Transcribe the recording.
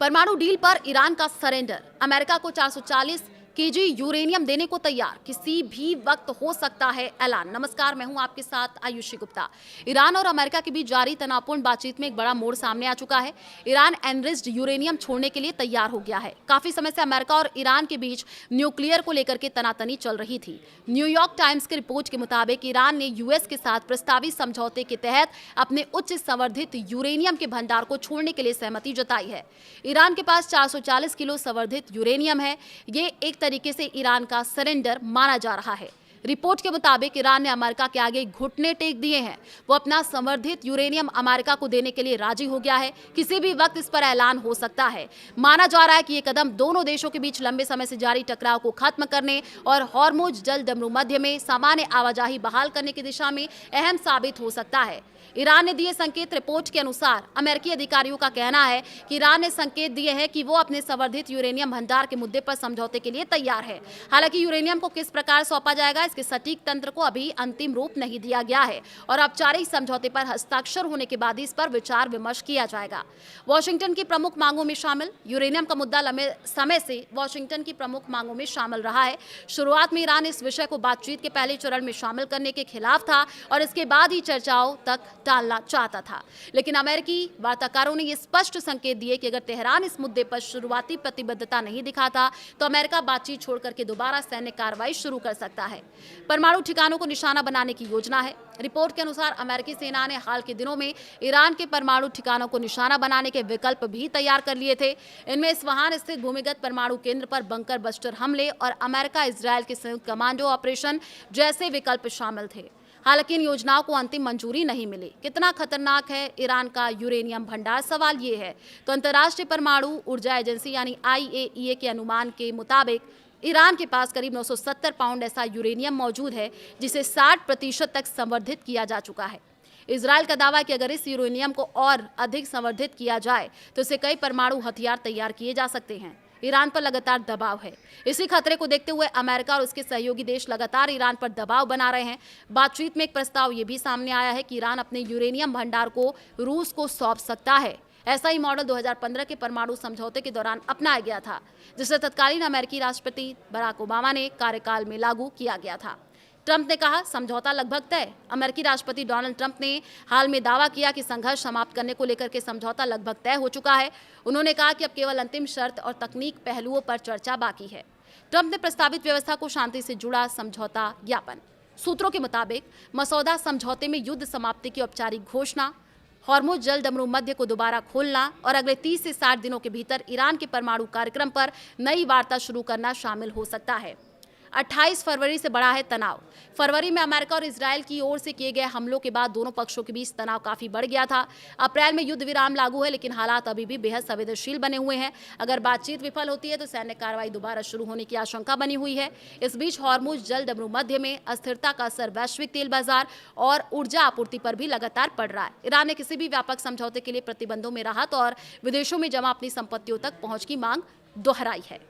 परमाणु डील पर ईरान का सरेंडर, अमेरिका को 440 केजी यूरेनियम देने को तैयार, किसी भी वक्त हो सकता है ऐलान। नमस्कार, मैं हूं आपके साथ आयुषी गुप्ता। ईरान और अमेरिका के बीच जारी तनावपूर्ण बातचीत में एक बड़ा मोड़ सामने आ चुका है। ईरान एनरिच्ड यूरेनियम छोड़ने के लिए तैयार हो गया है। काफी समय से अमेरिका और ईरान के बीच न्यूक्लियर को लेकर के तनातनी चल रही थी। न्यूयॉर्क टाइम्स की रिपोर्ट के मुताबिक ईरान ने यूएस के साथ प्रस्तावित समझौते के तहत अपने उच्च संवर्धित यूरेनियम के भंडार को छोड़ने के लिए सहमति जताई है। ईरान के पास 440 किलो संवर्धित यूरेनियम है। ये एक तरीके से ईरान का सरेंडर माना जा रहा है। रिपोर्ट के मुताबिक ईरान ने अमेरिका के आगे घुटने टेक दिए हैं। वो अपना संवर्धित यूरेनियम अमेरिका को देने के लिए राजी हो गया है। किसी भी वक्त इस पर ऐलान हो सकता है। माना जा रहा है कि ये कदम दोनों देशों के बीच लंबे समय से जारी टकराव को खत्म करने और हॉर्मुज जल भूमध्य में सामान्य आवाजाही बहाल करने की दिशा में अहम साबित हो सकता है। ईरान ने दिए संकेत। रिपोर्ट के अनुसार अमेरिकी अधिकारियों का कहना है कि ईरान ने संकेत दिए हैं कि वो अपने संवर्धित यूरेनियम भंडार के मुद्दे पर समझौते के लिए तैयार है। हालांकि यूरेनियम को किस प्रकार सौंपा जाएगा, इसके सटीक तंत्र को अभी अंतिम रूप नहीं दिया गया है और औपचारिक समझौते पर हस्ताक्षर होने के बाद इस पर विचार विमर्श किया जाएगा। वॉशिंगटन की प्रमुख मांगों में शामिल यूरेनियम का मुद्दा लंबे समय से वॉशिंगटन की प्रमुख मांगों में शामिल रहा है। शुरुआत में ईरान इस विषय को बातचीत के पहले चरण में शामिल करने के खिलाफ था और इसके बाद ही चर्चाओं तक टालना चाहता था, लेकिन अमेरिकी वार्ताकारों ने यह स्पष्ट संकेत दिए कि अगर तेहरान इस मुद्दे पर शुरुआती प्रतिबद्धता नहीं दिखाता तो अमेरिका बातचीत छोड़ करके दोबारा सैन्य कार्रवाई शुरू कर सकता है। परमाणु ठिकानों को निशाना बनाने की योजना है। रिपोर्ट के अनुसार अमेरिकी सेना ने हाल के दिनों में ईरान के परमाणु ठिकानों को निशाना बनाने के विकल्प भी तैयार कर लिए थे। इनमें इस्फहान स्थित भूमिगत परमाणु केंद्र पर बंकर बस्टर हमले और अमेरिका इजरायल के संयुक्त कमांडो ऑपरेशन जैसे विकल्प शामिल थे। हालांकि इन योजनाओं को अंतिम मंजूरी नहीं मिली। कितना खतरनाक है ईरान का यूरेनियम भंडार, सवाल ये है। तो अंतर्राष्ट्रीय परमाणु ऊर्जा एजेंसी यानी IAEA के अनुमान के मुताबिक ईरान के पास करीब 970 पाउंड ऐसा यूरेनियम मौजूद है जिसे 60% तक संवर्धित किया जा चुका है। इजरायल का दावा है कि अगर इस यूरेनियम को और अधिक संवर्धित किया जाए तो इससे कई परमाणु हथियार तैयार किए जा सकते हैं। ईरान पर लगातार दबाव है। इसी खतरे को देखते हुए अमेरिका और उसके सहयोगी देश लगातार ईरान पर दबाव बना रहे हैं। बातचीत में एक प्रस्ताव ये भी सामने आया है कि ईरान अपने यूरेनियम भंडार को रूस को सौंप सकता है। ऐसा ही मॉडल 2015 के परमाणु समझौते के दौरान अपनाया गया था, जिसे तत्कालीन अमेरिकी राष्ट्रपति बराक ओबामा ने कार्यकाल में लागू किया गया था। ट्रंप ने कहा समझौता लगभग तय। अमेरिकी राष्ट्रपति डोनाल्ड ट्रंप ने हाल में दावा किया कि संघर्ष समाप्त करने को लेकर के समझौता लगभग तय हो चुका है। उन्होंने कहा कि अब केवल अंतिम शर्त और तकनीक पहलुओं पर चर्चा बाकी है। ट्रंप ने प्रस्तावित व्यवस्था को शांति से जुड़ा समझौता ज्ञापन। सूत्रों के मुताबिक मसौदा समझौते में युद्ध समाप्ति की औपचारिक घोषणा, हॉर्मुज जल भूमध्य को दोबारा खोलना और अगले 30 से 60 दिनों के भीतर ईरान के परमाणु कार्यक्रम पर नई वार्ता शुरू करना शामिल हो सकता है। 28 फरवरी से बढ़ा है तनाव। फरवरी में अमेरिका और इजरायल की ओर से किए गए हमलों के बाद दोनों पक्षों के बीच तनाव काफी बढ़ गया था। अप्रैल में युद्ध विराम लागू है, लेकिन हालात अभी भी बेहद संवेदनशील बने हुए हैं। अगर बातचीत विफल होती है तो सैन्य कार्रवाई दोबारा शुरू होने की आशंका बनी हुई है। इस बीच हॉर्मुज जल भूमध्य में अस्थिरता का असर वैश्विक तेल बाजार और ऊर्जा आपूर्ति पर भी लगातार पड़ रहा है। ईरान ने किसी भी व्यापक समझौते के लिए प्रतिबंधों में राहत और विदेशों में जमा अपनी संपत्तियों तक पहुंच की मांग दोहराई है।